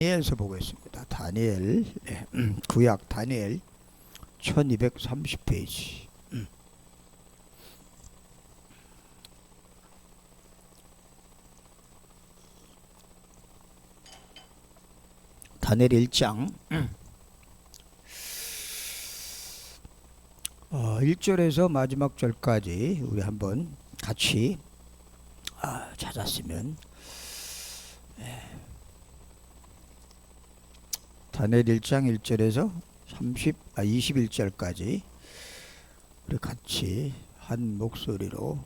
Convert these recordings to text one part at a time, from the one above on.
다니엘서 보겠습니다. 다니엘, 구약 다니엘 1230페이지. 다니엘 1장 1절에서 마지막 절까지 우리 한번 같이 찾았으면, 다니엘 1장 1절에서 21절까지 우리 같이 한 목소리로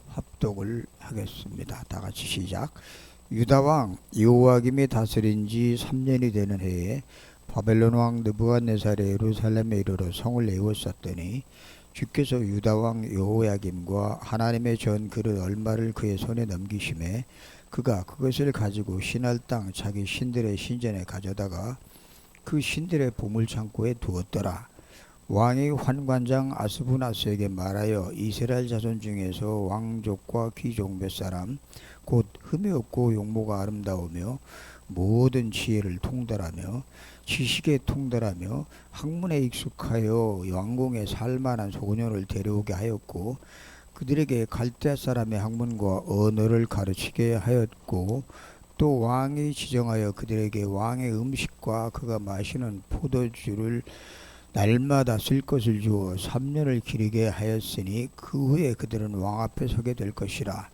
합독을 하겠습니다. 다 같이 시작. 유다 왕 여호야김이 다스린 지 3년이 되는 해에 바벨론 왕 느부갓네살이 예루살렘에 이르러 성을 에워쌌더니 주께서 유다 왕 여호야김과 하나님의 전 그릇 얼마를 그의 손에 넘기심에 그가 그것을 가지고 신할 땅 자기 신들의 신전에 가져다가 그 신들의 보물창고에 두었더라. 왕이 환관장 아스부나스에게 말하여 이스라엘 자손 중에서 왕족과 귀족 몇 사람 곧 흠이 없고 용모가 아름다우며 모든 지혜를 통달하며 지식에 통달하며 학문에 익숙하여 왕궁에 살만한 소년을 데려오게 하였고 그들에게 갈대아 사람의 학문과 언어를 가르치게 하였고 또 왕이 지정하여 그들에게 왕의 음식과 그가 마시는 포도주를 날마다 쓸 것을 주어 3년을 기르게 하였으니 그 후에 그들은 왕 앞에 서게 될 것이라.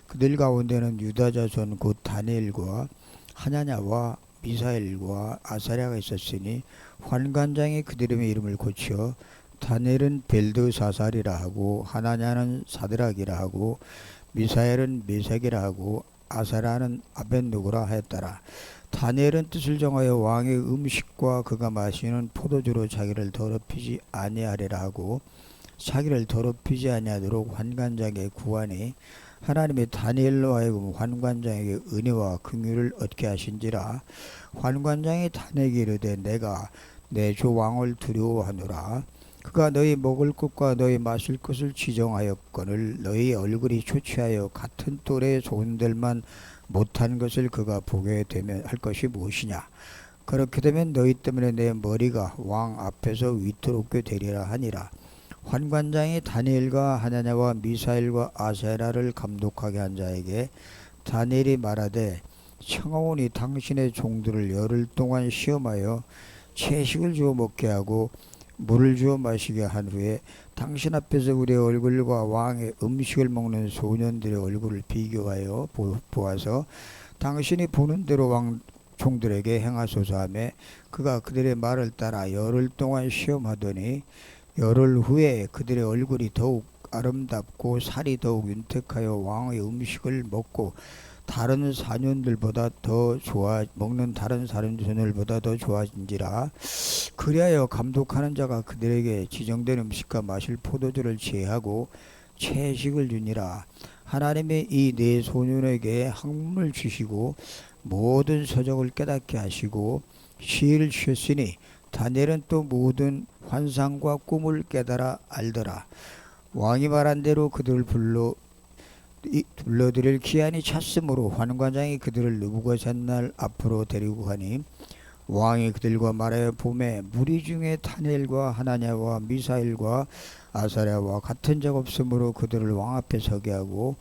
그들 가운데는 유다 자손 곧 다니엘과 하나냐와 미사엘과 아사랴가 있었으니 환관장이 그들의 이름을 고쳐 다니엘은 벨드사살이라 하고 하나냐는 사드락이라 하고 미사엘은 메삭이라 하고 아사랴는 아벳느고라 하였더라. 다니엘은 뜻을 정하여 왕의 음식과 그가 마시는 포도주로 자기를 더럽히지 아니하리라 하고 자기를 더럽히지 아니하도록 환관장에게 구하니 하나님의 다니엘로 하여금 환관장에게 은혜와 긍휼을 얻게 하신지라. 환관장이 다니엘에게 이르되 내가 내 주 왕을 두려워하노라. 그가 너희 먹을 것과 너희 마실 것을 지정하였거늘 너희 얼굴이 초췌하여 같은 또래의 소년들만 못한 것을 그가 보게 되면 할 것이 무엇이냐. 그렇게 되면 너희 때문에 내 머리가 왕 앞에서 위태롭게 되리라 하니라. 환관장이 다니엘과 하나냐와 미사엘과 아사랴를 감독하게 한 자에게 다니엘이 말하되 청하오니 당신의 종들을 열흘 동안 시험하여 채식을 주어 먹게 하고 물을 주어 마시게 한 후에 당신 앞에서 우리의 얼굴과 왕의 음식을 먹는 소년들의 얼굴을 비교하여 보아서 당신이 보는 대로 왕 종들에게 행하소서 하며 그가 그들의 말을 따라 열흘 동안 시험하더니 열흘 후에 그들의 얼굴이 더욱 아름답고 살이 더욱 윤택하여 왕의 음식을 먹고 다른 사년들보다 더 먹는 다른 사년들보다 더 좋아진지라. 그리하여 감독하는 자가 그들에게 지정된 음식과 마실 포도주를 제하고 채식을 주니라. 하나님의 이 네 소년에게 학문을 주시고 모든 서적을 깨닫게 하시고 시를 주셨으니 다니엘은 또 모든 환상과 꿈을 깨달아 알더라. 왕이 말한 대로 그들을 불러들일 기한이 찼으므로 환관장이 그들을 느부갓네살 앞으로 데리고 가니 왕이 그들과 말하여 봄에 무리 중에 다니엘과 하나냐와 미사엘과 아사랴와 같은 적 없으므로 그들을 왕 앞에 서게 하고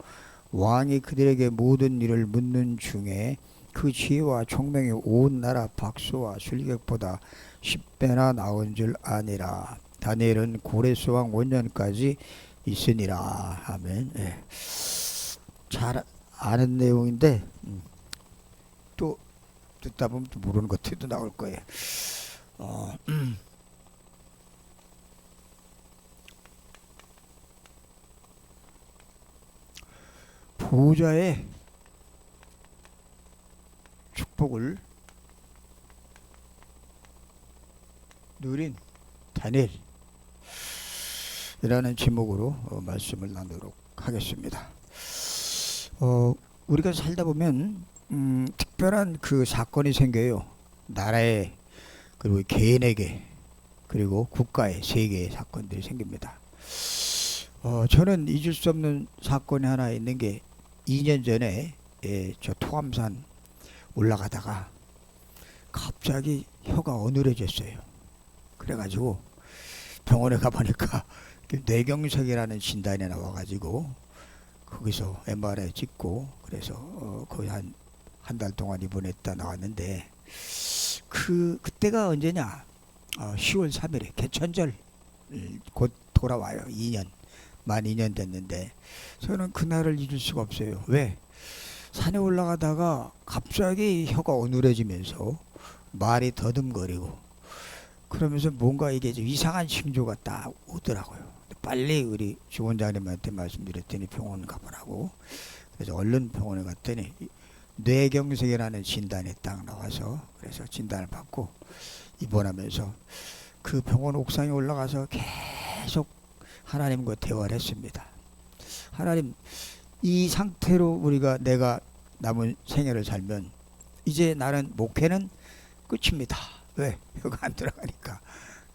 왕이 그들에게 모든 일을 묻는 중에 그 지혜와 총명이 온 나라 박수와 술객보다 10배나 나은 줄 아니라. 다니엘은 고레스 왕 5년까지 있으니라. 아멘. 잘 아는 내용인데 또 듣다 보면 또 모르는 것들도 나올 거예요. 보호자의 축복을 누린 다니엘이라는 제목으로 말씀을 나누도록 하겠습니다. 우리가 살다 보면 특별한 그 사건이 생겨요. 나라에, 그리고 개인에게, 그리고 국가에, 세계의 사건들이 생깁니다. 저는 잊을 수 없는 사건이 하나 있는 게 2년 전에 저 토암산 올라가다가 갑자기 혀가 어눌해졌어요. 그래가지고 병원에 가보니까 뇌경색이라는 진단이 나와가지고 거기서 MRI 찍고 그래서 거의 한 달 동안 입원했다 나왔는데 그때가 언제냐? 10월 3일에 개천절 곧 돌아와요. 2년 만 2년 됐는데 저는 그날을 잊을 수가 없어요. 왜? 산에 올라가다가 갑자기 혀가 어눌해지면서 말이 더듬거리고 그러면서 뭔가 이게 좀 이상한 징조가 딱 오더라고요. 빨리 우리 주원장님한테 말씀드렸더니 병원 가보라고. 그래서 얼른 병원에 갔더니 뇌경색이라는 진단이 딱 나와서 그래서 진단을 받고 입원하면서 그 병원 옥상에 올라가서 계속 하나님과 대화를 했습니다. 하나님, 이 상태로 내가 남은 생애를 살면 이제 나는 목회는 끝입니다. 왜? 혀가 안 들어가니까.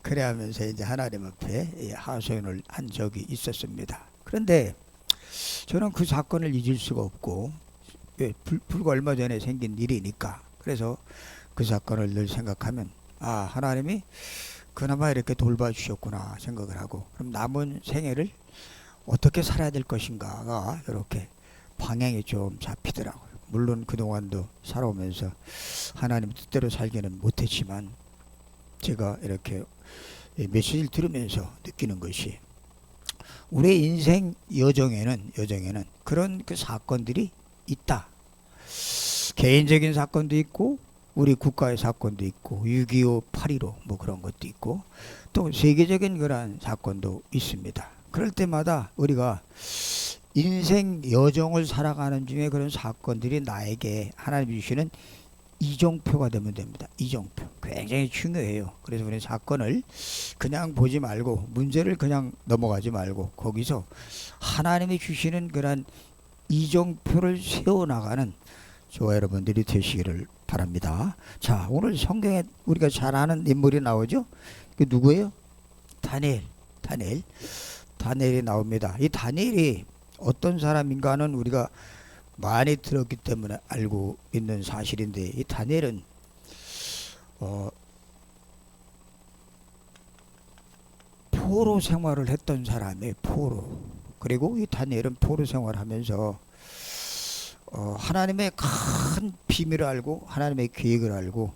그래 하면서 이제 하나님 앞에 하소연을 한 적이 있었습니다. 그런데 저는 그 사건을 잊을 수가 없고 불과 얼마 전에 생긴 일이니까 그래서 그 사건을 늘 생각하면 하나님이 그나마 이렇게 돌봐주셨구나 생각을 하고 그럼 남은 생애를 어떻게 살아야 될 것인가가 이렇게 방향이 좀 잡히더라고요. 물론 그동안도 살아오면서 하나님 뜻대로 살기는 못했지만 제가 이렇게 메시지를 들으면서 느끼는 것이 우리의 인생 여정에는 그런 그 사건들이 있다. 개인적인 사건도 있고 우리 국가의 사건도 있고 6.25, 8.15 뭐 그런 것도 있고 또 세계적인 그런 사건도 있습니다. 그럴 때마다 우리가 인생 여정을 살아가는 중에 그런 사건들이 나에게 하나님이 주시는 이정표가 되면 됩니다. 이정표 굉장히 중요해요. 그래서 우리는 사건을 그냥 보지 말고 문제를 그냥 넘어가지 말고 거기서 하나님이 주시는 그런 이정표를 세워나가는 저와 여러분들이 되시기를 바랍니다. 자, 오늘 성경에 우리가 잘 아는 인물이 나오죠. 그 누구예요? 다니엘이 나옵니다. 이 다니엘이 어떤 사람인가는 우리가 많이 들었기 때문에 알고 있는 사실인데 이 다니엘은 포로 생활을 했던 사람이에요. 포로. 그리고 이 다니엘은 포로 생활하면서 하나님의 큰 비밀을 알고 하나님의 계획을 알고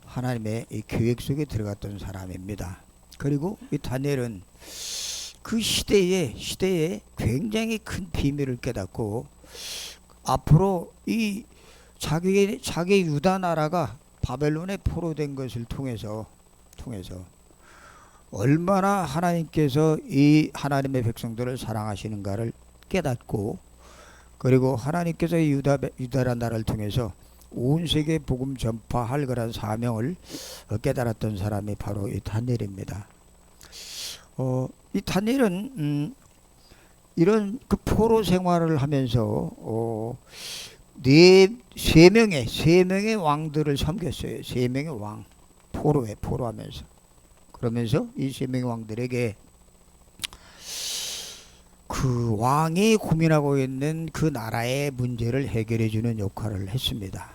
하나님의 이 계획 속에 들어갔던 사람입니다. 그리고 이 다니엘은 그 시대에 굉장히 큰 비밀을 깨닫고 앞으로 이 자기 유다 나라가 바벨론에 포로된 것을 통해서 얼마나 하나님께서 이 하나님의 백성들을 사랑하시는가를 깨닫고 그리고 하나님께서 이 유다라는 나라를 통해서 온 세계 복음 전파할 그런 사명을 깨달았던 사람이 바로 이 다니엘입니다. 이 다니엘은 이런 그 포로 생활을 하면서 세 명의 왕들을 섬겼어요. 세 명의 왕 포로하면서 그러면서 이 세 명의 왕들에게 그 왕이 고민하고 있는 그 나라의 문제를 해결해 주는 역할을 했습니다.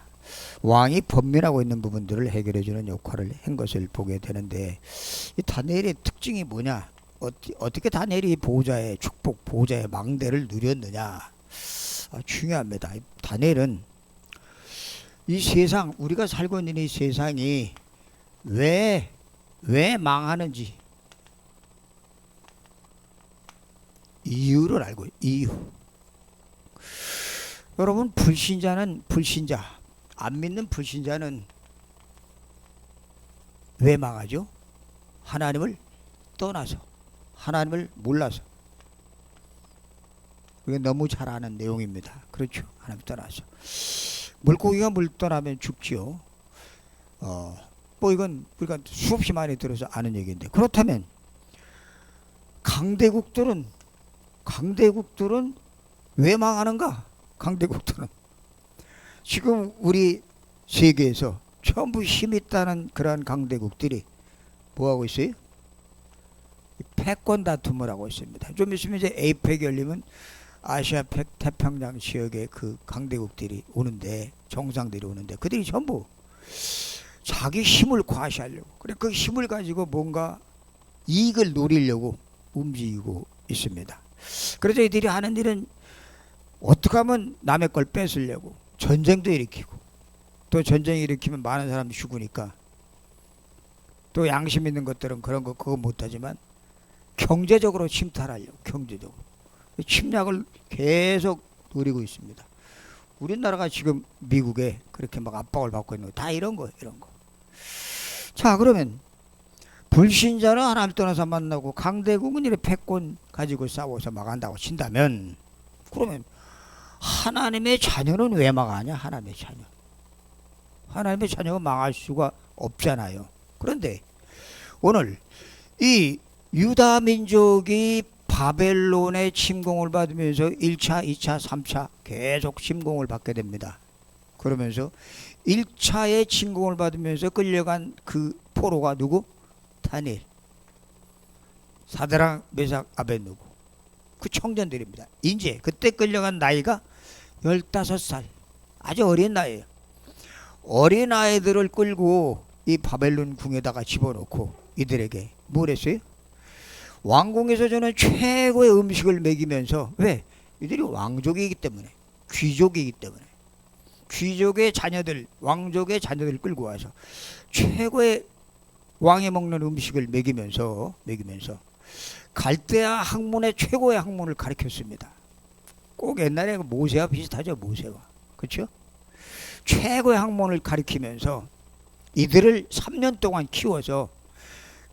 왕이 번민하고 있는 부분들을 해결해 주는 역할을 한 것을 보게 되는데 이 다니엘의 특징이 뭐냐? 어떻게 다니엘이 보호자의 축복, 보호자의 망대를 누렸느냐? 중요합니다. 다니엘은 이 세상, 우리가 살고 있는 이 세상이 왜 망하는지 이유를 알고 이유. 여러분 불신자 안 믿는 불신자는 왜 망하죠? 하나님을 떠나서 하나님을 몰라서. 이게 너무 잘 아는 내용입니다. 그렇죠? 하나님 떠나서 물고기가 물 떠나면 죽지요. 뭐 이건 우리가 수없이 많이 들어서 아는 얘기인데 그렇다면 강대국들은 왜 망하는가? 강대국들은 지금 우리 세계에서 전부 힘 있다는 그러한 강대국들이 뭐하고 있어요? 패권 다툼을 하고 있습니다. 좀 있으면 이제 에이펙 열리면 아시아 태평양 지역의 그 강대국들이 오는데 정상들이 오는데 그들이 전부 자기 힘을 과시하려고, 그래 그 힘을 가지고 뭔가 이익을 노리려고 움직이고 있습니다. 그래서 이들이 하는 일은 어떻게 하면 남의 걸 뺏으려고 전쟁도 일으키고, 또 전쟁 일으키면 많은 사람이 죽으니까 또 양심 있는 것들은 그런 거 그거 못하지만 경제적으로 침탈하려고, 경제적으로 침략을 계속 노리고 있습니다. 우리나라가 지금 미국에 그렇게 막 압박을 받고 있는 거 다 이런 거예요, 이런 거. 자, 그러면 불신자는 하나님 떠나서 만나고 강대국은 이렇게 패권 가지고 싸워서 막한다고 친다면, 그러면 하나님의 자녀는 왜 망하냐? 하나님의 자녀, 하나님의 자녀가 망할 수가 없잖아요. 그런데 오늘 이 유다 민족이 바벨론의 침공을 받으면서 1차, 2차, 3차 계속 침공을 받게 됩니다. 그러면서 1차의 침공을 받으면서 끌려간 그 포로가 누구? 다니엘, 사드락, 메삭, 아벳느고, 그 청년들입니다. 이제 그때 끌려간 나이가 15살, 아주 어린 나이에요. 어린 아이들을 끌고 이 바벨론 궁에다가 집어넣고 이들에게 뭘 했어요? 왕궁에서 저는 최고의 음식을 먹이면서, 왜? 이들이 왕족이기 때문에, 귀족이기 때문에, 귀족의 자녀들, 왕족의 자녀들을 끌고 와서 최고의 왕이 먹는 음식을 먹이면서 갈대아 학문의 최고의 학문을 가르쳤습니다. 꼭 옛날에 모세와 비슷하죠, 모세와. 그렇죠? 최고의 학문을 가르치면서 이들을 3년 동안 키워서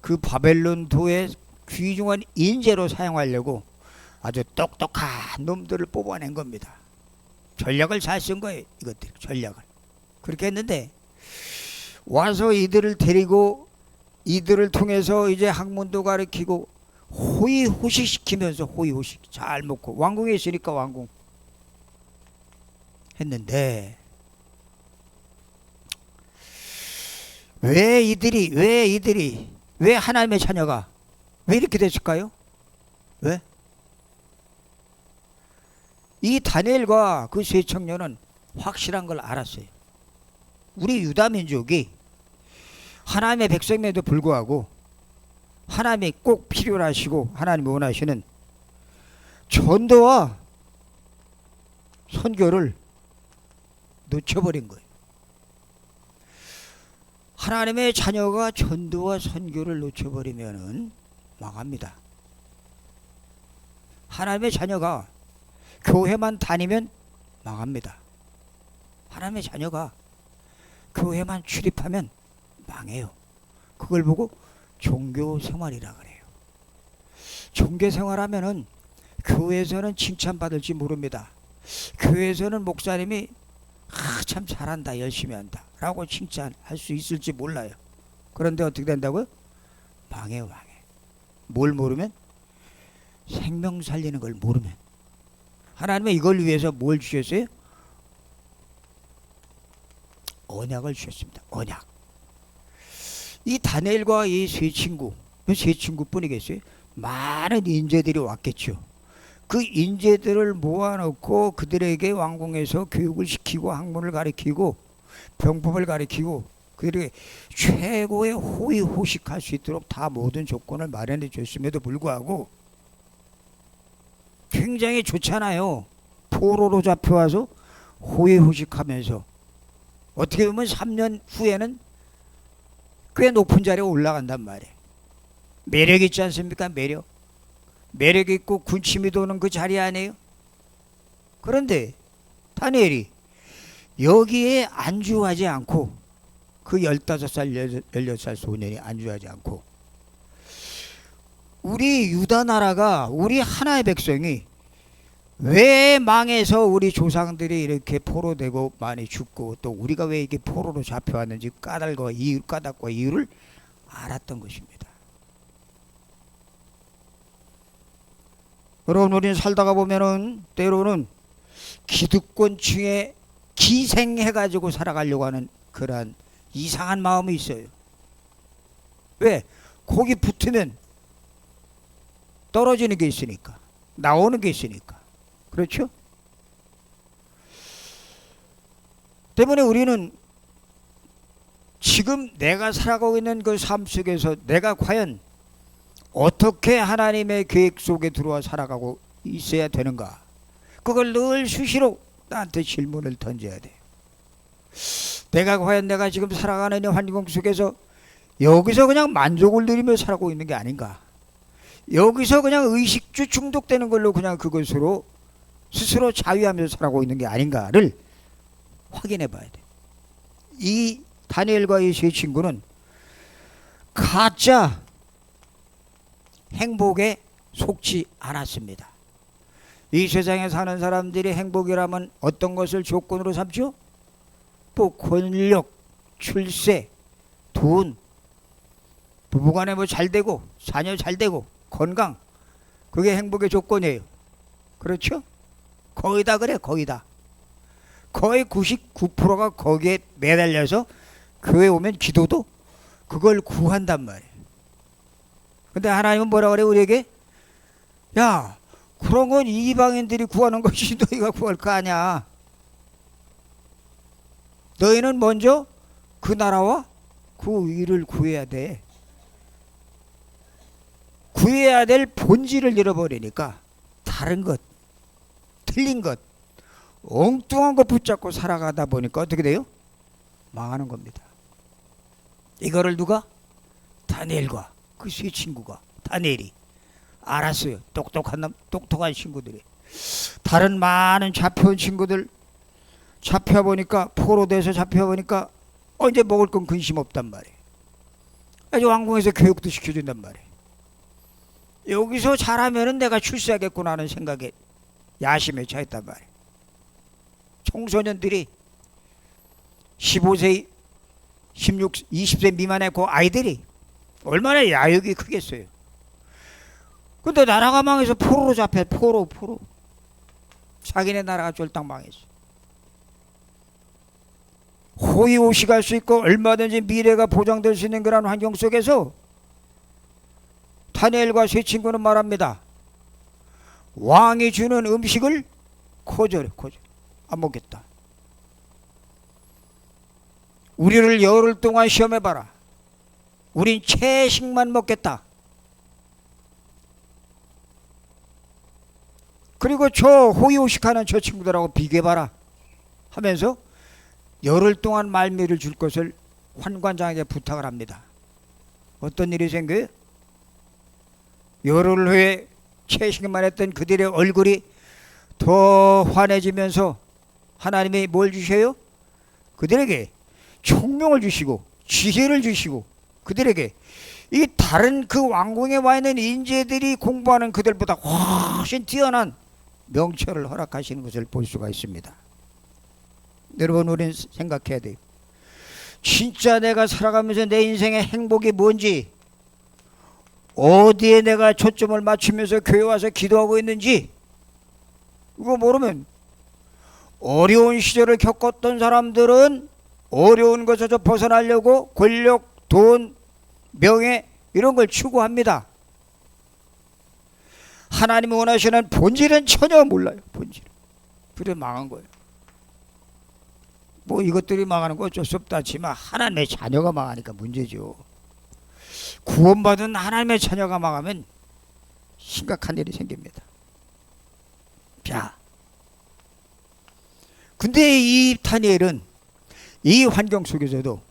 그 바벨론 도의 귀중한 인재로 사용하려고 아주 똑똑한 놈들을 뽑아낸 겁니다. 전략을 잘 쓴 거예요, 이것들 전략을. 그렇게 했는데 와서 이들을 데리고 이들을 통해서 이제 학문도 가르치고 호의호식 시키면서, 호의호식 잘 먹고, 왕궁에 있으니까 왕궁 했는데, 왜 하나님의 자녀가 왜 이렇게 됐을까요? 왜? 이 다니엘과 그 세 청년은 확실한 걸 알았어요. 우리 유다 민족이 하나님의 백성임에도 불구하고 하나님이 꼭 필요로 하시고 하나님이 원하시는 전도와 선교를 놓쳐버린 거예요. 하나님의 자녀가 전도와 선교를 놓쳐버리면은 망합니다. 하나님의 자녀가 교회만 다니면 망합니다. 하나님의 자녀가 교회만 출입하면 망해요. 그걸 보고 종교 생활이라 그래요. 종교 생활하면은 교회에서는 칭찬받을지 모릅니다. 교회에서는 목사님이 참 잘한다, 열심히 한다 라고 칭찬할 수 있을지 몰라요. 그런데 어떻게 된다고요? 망해요, 망해. 뭘 모르면? 생명 살리는 걸 모르면. 하나님은 이걸 위해서 뭘 주셨어요? 언약을 주셨습니다. 언약. 이 다니엘과 이 세 친구뿐이겠어요? 많은 인재들이 왔겠죠. 그 인재들을 모아놓고 그들에게 왕궁에서 교육을 시키고 학문을 가르치고 병법을 가르치고 그들에게 최고의 호의호식할 수 있도록 다 모든 조건을 마련해 줬음에도 불구하고 굉장히 좋잖아요. 포로로 잡혀와서 호의호식하면서 어떻게 보면 3년 후에는 꽤 높은 자리에 올라간단 말이에요. 매력 있지 않습니까? 매력 있고 군침이 도는 그 자리 아니에요? 그런데 다니엘이 여기에 안주하지 않고, 그 15살 16살 소년이 안주하지 않고, 우리 유다 나라가, 우리 하나의 백성이 왜 망해서 우리 조상들이 이렇게 포로되고 많이 죽고 또 우리가 왜 이렇게 포로로 잡혀왔는지 까닭과 이유를 알았던 것입니다. 여러분, 우리는 살다가 보면은 때로는 기득권층에 기생해가지고 살아가려고 하는 그러한 이상한 마음이 있어요. 왜? 거기 붙으면 떨어지는 게 있으니까, 나오는 게 있으니까. 그렇죠? 때문에 우리는 지금 내가 살아가고 있는 그 삶 속에서 내가 과연 어떻게 하나님의 계획 속에 들어와 살아가고 있어야 되는가? 그걸 늘 수시로 나한테 질문을 던져야 돼. 내가 과연 내가 지금 살아가는 이 환경 속에서 여기서 그냥 만족을 누리며 살아가고 있는 게 아닌가? 여기서 그냥 의식주 중독되는 걸로 그냥 그것으로 스스로 자위하면서 살아가고 있는 게 아닌가를 확인해 봐야 돼. 이 다니엘과 이 세 친구는 가짜 행복에 속지 않았습니다. 이 세상에 사는 사람들이 행복이라면 어떤 것을 조건으로 삼죠? 뭐 권력, 출세, 돈, 부부간에 뭐 잘되고 자녀 잘되고 건강, 그게 행복의 조건이에요. 그렇죠? 거의 다 그래. 거의 다. 거의 99%가 거기에 매달려서 교회 오면 기도도 그걸 구한단 말이에요. 근데 하나님은 뭐라 그래 우리에게? 야, 그런 건 이방인들이 구하는 것이 너희가 구할 거 아니야. 너희는 먼저 그 나라와 그 의를 구해야 돼. 구해야 될 본질을 잃어버리니까 다른 것, 틀린 것, 엉뚱한 거 붙잡고 살아가다 보니까 어떻게 돼요? 망하는 겁니다. 이거를 누가? 다니엘과 그 세 친구가, 다니엘이 알았어요. 똑똑한 친구들이. 다른 많은 잡혀온 친구들 잡혀보니까, 포로돼서 잡혀보니까 이제 먹을 건 근심 없단 말이에요. 아주 왕궁에서 교육도 시켜준단 말이에요. 여기서 잘하면은 내가 출세하겠구나 하는 생각에 야심에 차있단 말이에요. 청소년들이 15세, 16, 20세 미만의 그 아이들이 얼마나 야욕이 크겠어요. 근데 나라가 망해서 포로로 잡혀. 포로. 자기네 나라가 쫄딱 망했어. 호의호식 할 수 있고 얼마든지 미래가 보장될 수 있는 그런 환경 속에서 다니엘과 세 친구는 말합니다. 왕이 주는 음식을 거절해. 안 먹겠다. 우리를 열흘 동안 시험해봐라. 우린 채식만 먹겠다. 그리고 저 호의호식하는 저 친구들하고 비교해봐라 하면서 열흘 동안 말미를 줄 것을 환관장에게 부탁을 합니다. 어떤 일이 생겨요? 열흘 후에 채식만 했던 그들의 얼굴이 더 환해지면서 하나님이 뭘 주셔요? 그들에게 총명을 주시고 지혜를 주시고 그들에게 이 다른 그 왕궁에 와 있는 인재들이 공부하는 그들보다 훨씬 뛰어난 명철을 허락하시는 것을 볼 수가 있습니다. 여러분, 우리는 생각해야 돼요. 진짜 내가 살아가면서 내 인생의 행복이 뭔지, 어디에 내가 초점을 맞추면서 교회 와서 기도하고 있는지, 이거 모르면 어려운 시절을 겪었던 사람들은 어려운 것에서 벗어나려고 권력, 돈, 명예 이런 걸 추구합니다. 하나님이 원하시는 본질은 전혀 몰라요. 본질은. 그래 망한 거예요. 뭐 이것들이 망하는 거 어쩔 수 없다 하지만 하나님의 자녀가 망하니까 문제죠. 구원받은 하나님의 자녀가 망하면 심각한 일이 생깁니다. 자, 근데 이 다니엘은 이 환경 속에서도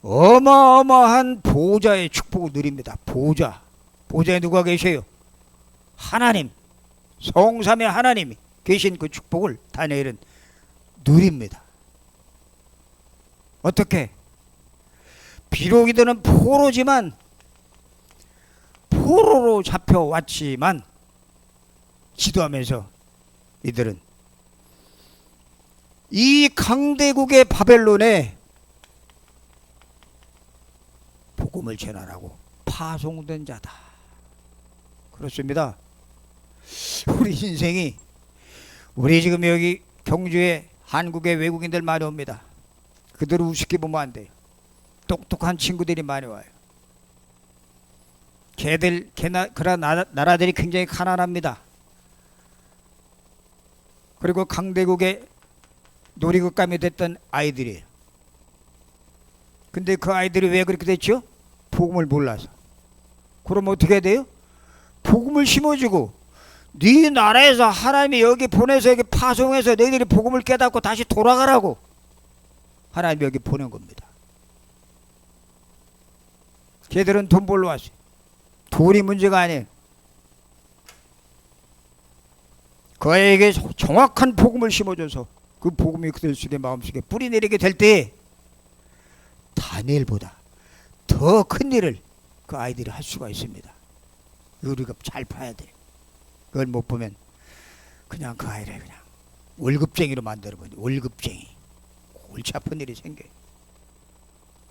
어마어마한 보좌의 축복을 누립니다. 보좌에 누가 계셔요? 하나님, 성삼의 하나님이 계신 그 축복을 다니엘은 누립니다. 어떻게? 비록 이들은 포로지만, 포로로 잡혀왔지만 기도하면서 이들은 이 강대국의 바벨론에 복음을 전하라고 파송된 자다. 그렇습니다. 우리 인생이, 우리 지금 여기 경주에 한국의 외국인들 많이 옵니다. 그들을 우습게 보면 안 돼요. 똑똑한 친구들이 많이 와요. 그런 나라들이 굉장히 가난합니다. 그리고 강대국의 놀이국감이 됐던 아이들이에요. 근데 그 아이들이 왜 그렇게 됐죠? 복음을 몰라서. 그럼 어떻게 해야 돼요? 복음을 심어주고, 네 나라에서 하나님이 여기 보내서 여기 파송해서 너희들이 복음을 깨닫고 다시 돌아가라고 하나님이 여기 보낸 겁니다. 걔들은 돈 벌러 왔어요. 돈이 문제가 아니에요. 그에게 정확한 복음을 심어줘서 그 복음이 그들 속에 마음속에 뿌리내리게 될 때 다니엘보다 더 큰 일을 그 아이들이 할 수가 있습니다. 우리가 잘 봐야 돼요. 그걸 못 보면 그냥 그 아이를 그냥 월급쟁이로 만들어버려. 월급쟁이. 골치 아픈 일이 생겨요.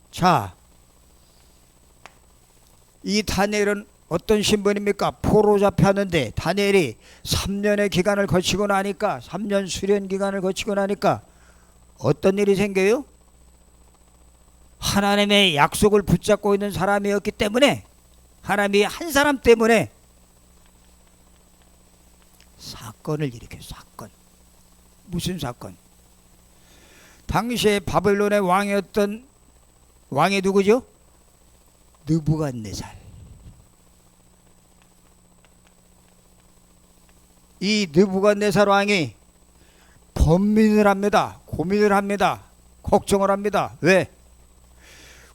자, 이 다니엘은 어떤 신분입니까? 포로 잡혔는데 다니엘이 3년의 기간을 거치고 나니까 3년 수련 기간을 거치고 나니까 어떤 일이 생겨요? 하나님의 약속을 붙잡고 있는 사람이었기 때문에 하나님이 한 사람 때문에 사건을 일으켜요. 사건. 무슨 사건? 당시에 바벨론의 왕이었던 왕이 누구죠? 느부갓네살. 이 느부갓네살 왕이 번민을 합니다. 고민을 합니다. 걱정을 합니다. 왜?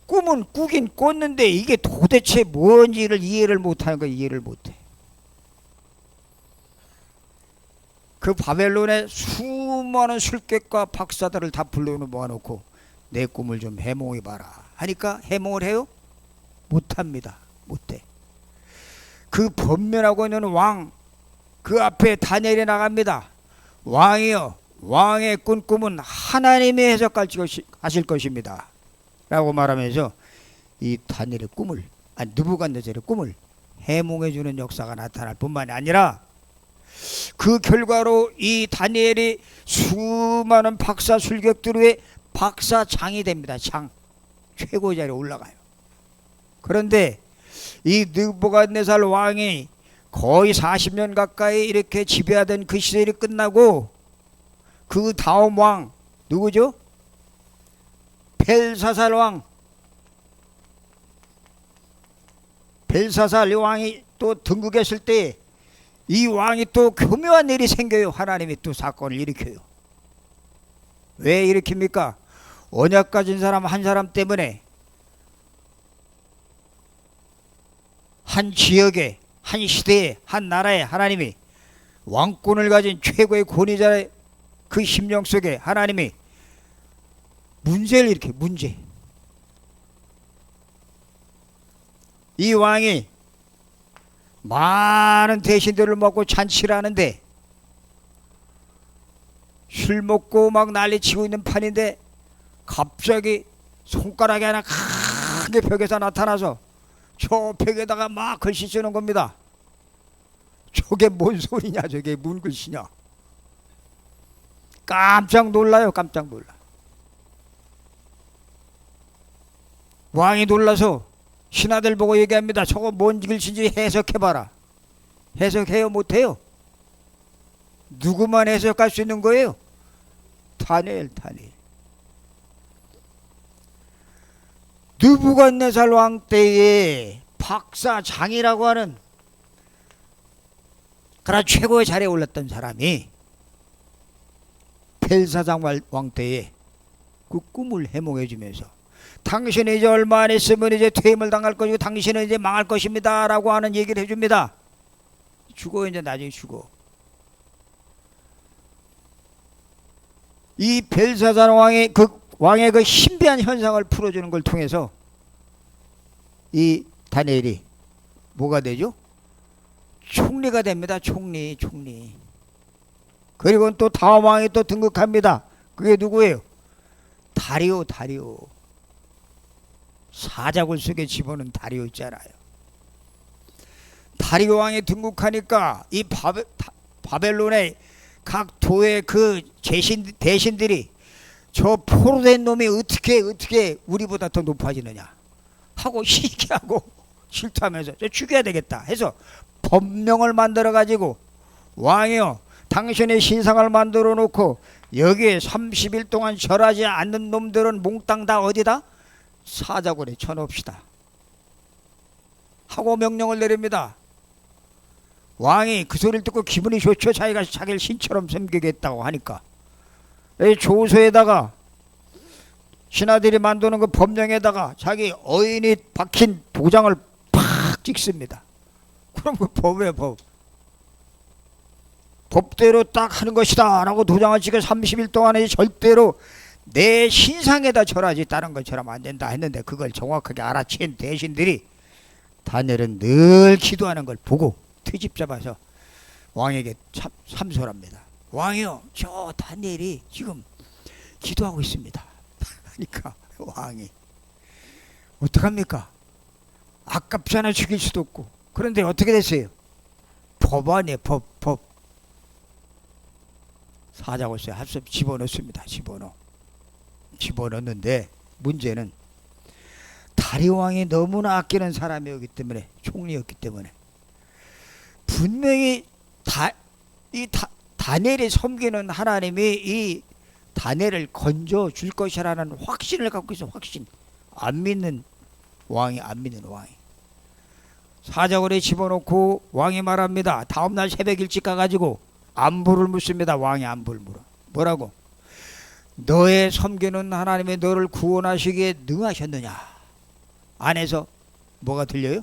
꿈은 꾸긴 꿨는데 이게 도대체 뭔지를 이해를 못하는 거야. 이해를 못해. 그 바벨론의 수많은 술객과 박사들을 다 불러 모아놓고 내 꿈을 좀 해몽해봐라 하니까 해몽을 해요? 못합니다. 못해. 그 번면하고 있는 왕, 그 앞에 다니엘이 나갑니다. 왕이여, 왕의 꾼 꿈은 하나님이 해석하실 것입니다 라고 말하면서 이 다니엘의 꿈을, 느부갓네살의 꿈을 해몽해주는 역사가 나타날 뿐만이 아니라 그 결과로 이 다니엘이 수많은 박사 술객들의 박사장이 됩니다. 장, 최고 자리에 올라가요. 그런데 이 느부갓네살 왕이 거의 40년 가까이 이렇게 지배하던 그 시절이 끝나고 그 다음 왕 누구죠? 벨사살 왕. 벨사살 왕이 또 등극했을 때 이 왕이 또 교묘한 일이 생겨요. 하나님이 또 사건을 일으켜요. 왜 일으킵니까? 언약 가진 사람 한 사람 때문에 한 지역에, 한 시대에, 한 나라에 하나님이 왕권을 가진 최고의 권위자의 그 심령 속에 하나님이 문제를 일으켜요. 문제. 이 왕이 많은 대신들을 먹고 잔치를 하는데 술 먹고 막 난리치고 있는 판인데 갑자기 손가락이 하나 크게 벽에서 나타나서 저 벽에다가 막 글씨 쓰는 겁니다. 저게 뭔 소리냐, 저게 뭔 글씨냐. 깜짝 놀라요. 깜짝 놀라. 왕이 놀라서 신하들 보고 얘기합니다. 저거 뭔 글씨인지 해석해봐라. 해석해요? 못해요? 누구만 해석할 수 있는 거예요? 다니엘. 느부갓네살 왕 때에 박사장이라고 하는 그런 최고의 자리에 올랐던 사람이 벨사장 왕 때에 그 꿈을 해몽해 주면서 당신이 이제 얼마 안 있으면 이제 퇴임을 당할 것이고 당신은 이제 망할 것입니다 라고 하는 얘기를 해줍니다. 죽어. 이제 나중에 죽어. 이 벨사살 왕의 그 신비한 현상을 풀어주는 걸 통해서 이 다니엘이 뭐가 되죠? 총리가 됩니다. 총리. 그리고 또 다음 왕이 또 등극합니다. 그게 누구예요? 다리오. 사자굴 속에 집어넣은 다리오 있잖아요. 다리오 왕이 등극하니까 이 바벨론의 각 도의 그 대신들이 저 포로된 놈이 어떻게 우리보다 더 높아지느냐 하고 시기하고 실토하면서 저 죽여야 되겠다 해서 법령을 만들어 가지고 왕이여, 당신의 신상을 만들어 놓고 여기에 30일 동안 절하지 않는 놈들은 몽땅 다 어디다? 사자굴에 쳐놓읍시다 하고 명령을 내립니다. 왕이 그 소리를 듣고 기분이 좋죠. 자기가 자기를 신처럼 섬기겠다고 하니까 이 조서에다가 신하들이 만드는 그 법령에다가 자기 어인이 박힌 도장을 팍 찍습니다. 그럼 그 법이에요. 법대로 딱 하는 것이다 라고 도장을 찍어 30일 동안에 절대로 내 신상에다 절하지 다른 건 절하면 안 된다 했는데 그걸 정확하게 알아챈 대신들이 다니엘은 늘 기도하는 걸 보고 트집 잡아서 왕에게 삼소합니다. 왕이요, 저 다니엘이 지금 기도하고 있습니다. 하니까 왕이 어떡합니까? 아깝잖아. 죽일 수도 없고. 그런데 어떻게 됐어요? 법 아니에요. 법. 사자굴에 합섭 집어넣습니다. 집어넣는데 문제는 다리왕이 너무나 아끼는 사람이었기 때문에, 총리였기 때문에 분명히 다니엘이 섬기는 하나님이 이 다니엘을 건져 줄 것이라는 확신을 갖고 있어. 확신. 안 믿는 왕이 사자굴에 집어넣고 왕이 말합니다. 다음날 새벽 일찍 가가지고 안부를 묻습니다. 왕이 안부를 물어. 뭐라고? 너의 섬기는 하나님이 너를 구원하시기에 능하셨느냐? 안에서 뭐가 들려요?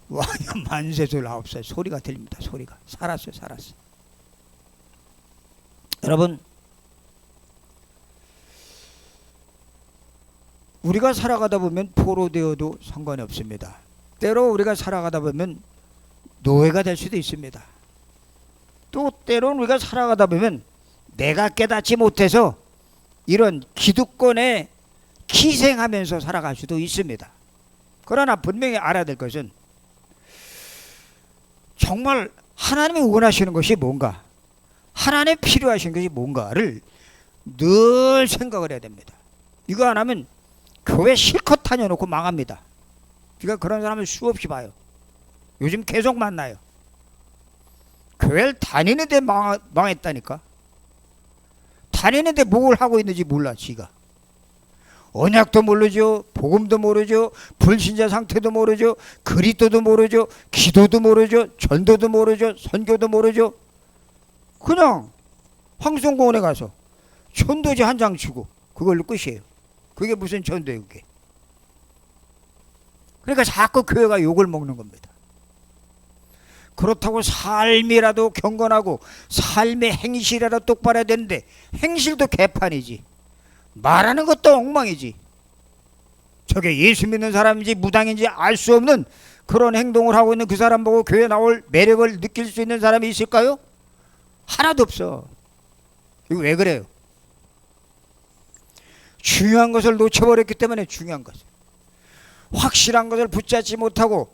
왕이 만세술 9살 소리가 들립니다. 소리가. 살았어요. 여러분, 우리가 살아가다 보면 포로되어도 상관이 없습니다. 때로 우리가 살아가다 보면 노예가 될 수도 있습니다. 또 때로는 우리가 살아가다 보면 내가 깨닫지 못해서 이런 기득권에 희생하면서 살아갈 수도 있습니다. 그러나 분명히 알아야 될 것은 정말 하나님이 원하시는 것이 뭔가, 하나님이 필요하신 것이 뭔가를 늘 생각을 해야 됩니다. 이거 안 하면 교회 실컷 다녀놓고 망합니다. 그러니까 그런 사람을 수없이 봐요. 요즘 계속 만나요. 교회를 다니는데 망했다니까. 다니는데 뭘 하고 있는지 몰라. 지가 언약도 모르죠, 복음도 모르죠, 불신자 상태도 모르죠, 그리스도도 모르죠, 기도도 모르죠, 전도도 모르죠, 선교도 모르죠. 그냥 황송공원에 가서 전도지 한 장 주고 그걸로 끝이에요. 그게 무슨 전도예요, 그게. 그러니까 자꾸 교회가 욕을 먹는 겁니다. 그렇다고 삶이라도 경건하고 삶의 행실이라도 똑바로 해야 되는데 행실도 개판이지, 말하는 것도 엉망이지. 저게 예수 믿는 사람인지 무당인지 알 수 없는 그런 행동을 하고 있는 그 사람 보고 교회 나올 매력을 느낄 수 있는 사람이 있을까요? 하나도 없어. 이거 왜 그래요? 중요한 것을 놓쳐버렸기 때문에. 중요한 것을, 확실한 것을 붙잡지 못하고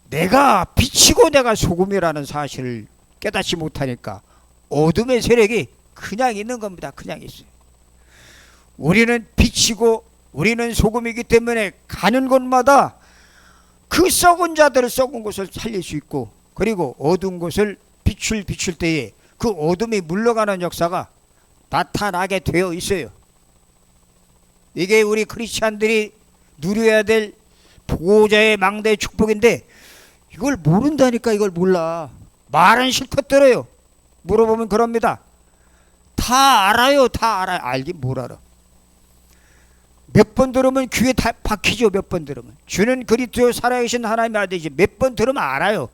내가 빛이고 내가 소금이라는 사실을 깨닫지 못하니까 어둠의 세력이 그냥 있는 겁니다. 그냥 있어요. 우리는 빛이고 우리는 소금이기 때문에 가는 곳마다 그 썩은 자들을 썩은 곳을 살릴 수 있고, 그리고 어두운 곳을 비출 때에 그 어둠이 물러가는 역사가 나타나게 되어 있어요. 이게 우리 크리스찬들이 누려야 될 보호자의 망대의 축복인데 이걸 모른다니까. 이걸 몰라. 말은 실컷 들어요. 물어보면 그럽니다. 다 알아요. 다 알아요. 알긴 뭘 알아. 몇 번 들으면 귀에 다 박히죠. 몇 번 들으면. 주는 그리스도 살아계신 하나님의 아들이지. 몇 번 들으면 알아요.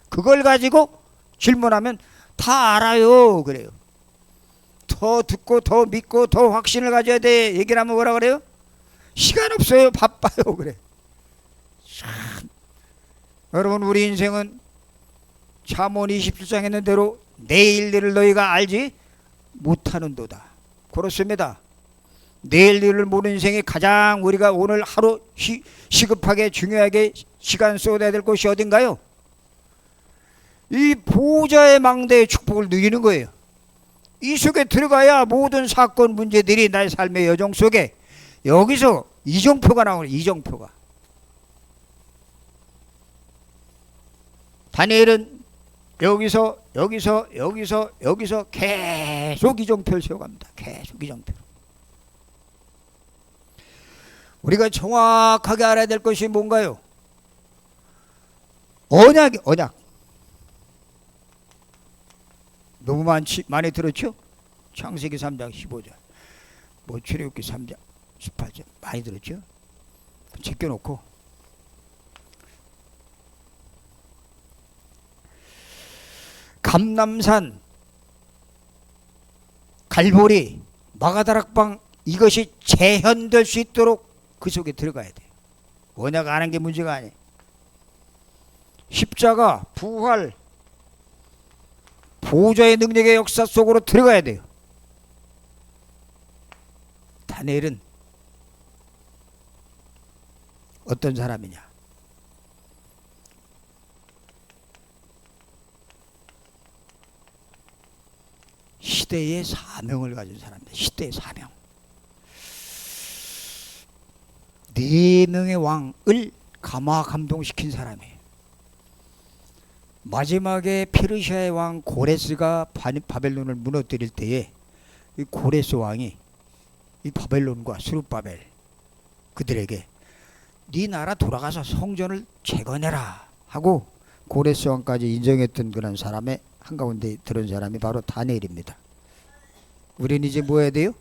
그걸 가지고 질문하면 다 알아요. 그래요. 더 듣고 더 믿고 더 확신을 가져야 돼. 얘기를 하면 뭐라 그래요? 시간 없어요. 바빠요. 그래. 참. 여러분, 우리 인생은 잠언 27장 했는 대로 내일 일을 너희가 알지 못하는도다. 그렇습니다. 내일 일을 모르는 인생이 가장 우리가 오늘 하루 시급하게 중요하게 시간 쏟아야 될 곳이 어딘가요? 이 보호자의 망대의 축복을 누리는 거예요. 이 속에 들어가야 모든 사건 문제들이 나의 삶의 여정 속에 여기서 이정표가 나오는. 이정표가. 다니엘은 여기서 계속 이정표를 세워갑니다. 계속 이정표. 우리가 정확하게 알아야 될 것이 뭔가요? 언약. 너무 많이 들었죠? 창세기 3장 15절, 뭐 출애굽기 3장 18절 많이 들었죠? 제껴놓고 감람산, 갈보리, 마가다락방 이것이 재현될 수 있도록 그 속에 들어가야 돼요. 언약 안 한 게 문제가 아니에요. 십자가, 부활, 보좌의 능력의 역사 속으로 들어가야 돼요. 다니엘은 어떤 사람이냐? 시대의 사명을 가진 사람입니다. 시대의 사명. 4명의 왕을 감화감동시킨 사람이에요. 마지막에 페르시아의 왕 고레스가 바벨론을 무너뜨릴 때에 이 고레스 왕이 이 바벨론과 스룹바벨 그들에게 네 나라 돌아가서 성전을 재건해라 하고 고레스 왕까지 인정했던 그런 사람의 한가운데 들은 사람이 바로 다니엘입니다. 우리는 이제 뭐 해야 돼요?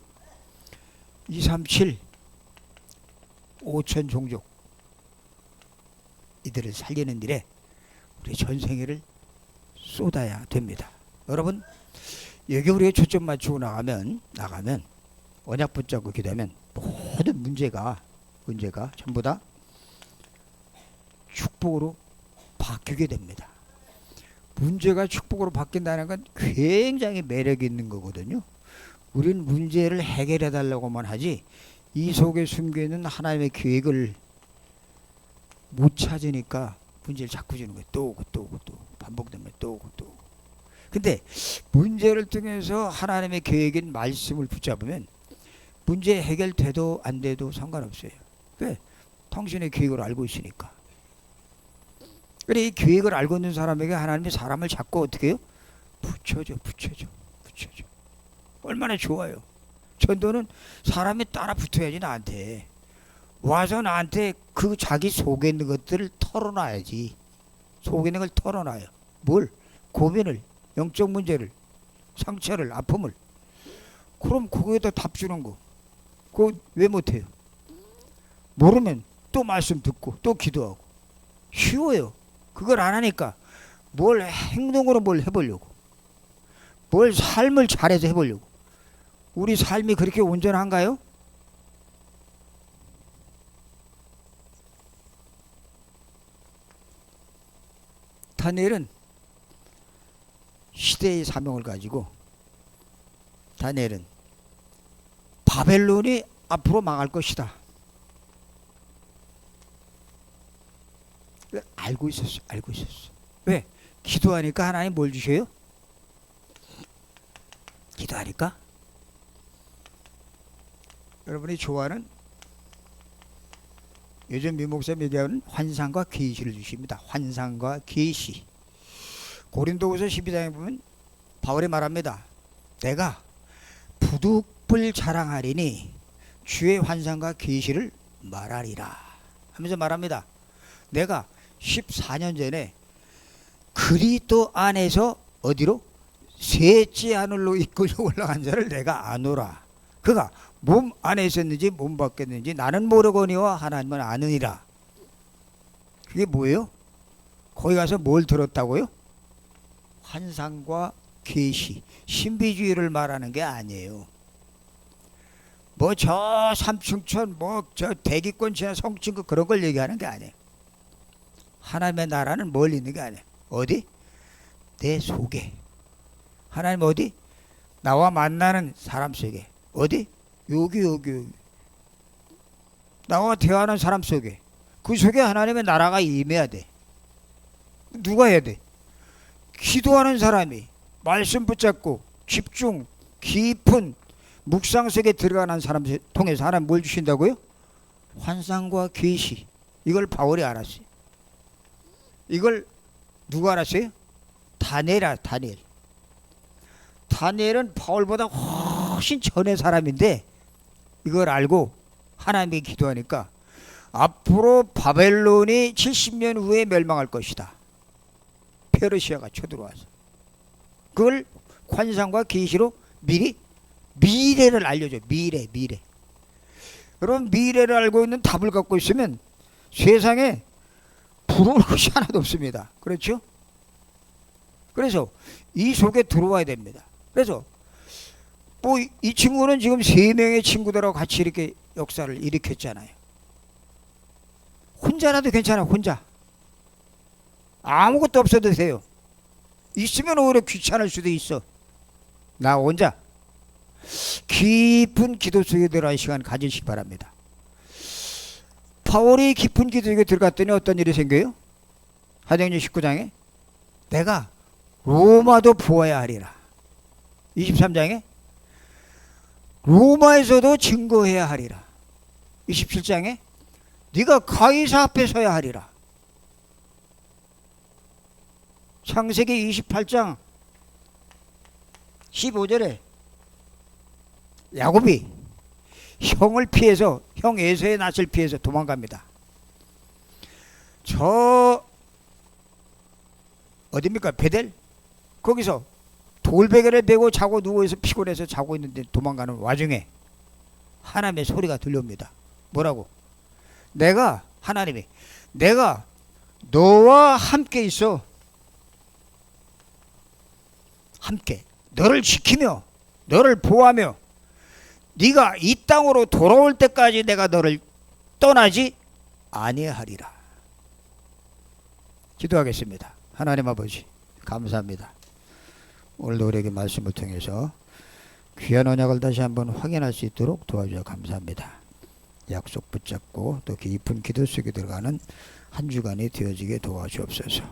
237 5천 종족 이들을 살리는 일에 우리 전생애를 쏟아야 됩니다. 여러분, 여기 우리가 초점 맞추고 나가면 언약 붙잡고 기도하면 모든 문제가 전부 다 축복으로 바뀌게 됩니다. 문제가 축복으로 바뀐다는 건 굉장히 매력이 있는 거거든요. 우리는 문제를 해결해 달라고만 하지 이 속에 숨겨있는 하나님의 계획을 못 찾으니까 문제를 자꾸 주는 거예요. 또 오고 반복되면 또 오고. 근데 문제를 통해서 하나님의 계획인 말씀을 붙잡으면 문제 해결돼도 안 돼도 상관없어요. 왜? 당신의 계획을 알고 있으니까. 그래, 이 계획을 알고 있는 사람에게 하나님이 사람을 자꾸 어떻게 해요? 붙여줘. 얼마나 좋아요. 전도는 사람이 따라 붙어야지 나한테. 와서 나한테 그 자기 속에 있는 것들을 털어놔야지. 속에 있는 걸 털어놔요. 뭘? 고민을, 영적 문제를, 상처를, 아픔을. 그럼 거기에다 답 주는 거. 그거 왜 못해요? 모르면 또 말씀 듣고 또 기도하고. 쉬워요. 그걸 안 하니까 뭘 행동으로 뭘 해보려고, 뭘 삶을 잘해서 해보려고. 우리 삶이 그렇게 온전한가요? 다니엘은 시대의 사명을 가지고 다니엘은 바벨론이 앞으로 망할 것이다. 알고 있었어. 왜? 기도하니까 하나님 뭘 주셔요? 기도하니까 여러분이 좋아하는 요즘 미목사님 얘기하는 환상과 계시를 주십니다. 환상과 계시. 고린도후서 12장에 보면 바울이 말합니다. 내가 부득불 자랑하리니 주의 환상과 계시를 말하리라 하면서 말합니다. 내가 14년 전에 그리스도 안에서 어디로? 셋째 하늘로 이끌려 올라간 자를 내가 아노라. 그가 몸 안에 있었는지 몸 밖에 있는지 나는 모르거니와 하나님은 아느니라. 그게 뭐예요? 거기 가서 뭘 들었다고요? 환상과 계시, 신비주의를 말하는 게 아니에요. 뭐 저 삼층천 뭐 저 대기권 지나 성층급 그런 걸 얘기하는 게 아니에요. 하나님의 나라는 멀리 있는 게 아니에요. 어디? 내 속에. 하나님 어디? 나와 만나는 사람 속에. 어디? 여기. 나와 대화하는 사람 속에. 그 속에 하나님의 나라가 임해야 돼. 누가 해야 돼? 기도하는 사람이 말씀 붙잡고 집중 깊은 묵상 속에 들어가는 사람 통해서 하나님 뭘 주신다고요? 환상과 계시. 이걸 바울이 알았어요. 이걸 누가 알았어요? 다니엘. 다니엘은 바울보다 훨씬 전의 사람인데 이걸 알고 하나님께 기도하니까 앞으로 바벨론이 70년 후에 멸망할 것이다. 페르시아가 쳐들어와서 그걸 환상과 계시로 미리 미래를 알려줘. 미래. 그럼 미래를 알고 있는 답을 갖고 있으면 세상에 부러울 것이 하나도 없습니다. 그렇죠? 그래서 이 속에 들어와야 됩니다. 그래서 뭐 이 친구는 지금 3명의 친구들하고 같이 이렇게 역사를 일으켰잖아요. 혼자라도 괜찮아. 혼자 아무것도 없어도 돼요. 있으면 오히려 귀찮을 수도 있어. 나 혼자 깊은 기도 속에 들어갈 시간 가지시기 바랍니다. 바울이 깊은 기도 속에 들어갔더니 어떤 일이 생겨요? 사도행전 19장에 내가 로마도 보아야 하리라. 23장에 로마에서도 증거해야 하리라. 27장에 네가 가이사 앞에 서야 하리라. 창세기 28장 15절에 야곱이 형을 피해서 형 에서의 낯을 피해서 도망갑니다. 저 어딥니까? 베델? 거기서 돌베개를 베고 자고 누워서 피곤해서 자고 있는데 도망가는 와중에 하나님의 소리가 들려옵니다. 뭐라고? 하나님이 내가 너와 함께 있어. 함께 너를 지키며 너를 보호하며 네가 이 땅으로 돌아올 때까지 내가 너를 떠나지 아니하리라. 기도하겠습니다. 하나님 아버지 감사합니다. 오늘도 우리에게 말씀을 통해서 귀한 언약을 다시 한번 확인할 수 있도록 도와주셔서 감사합니다. 약속 붙잡고 또 깊은 기도 속에 들어가는 한 주간이 되어지게 도와주옵소서.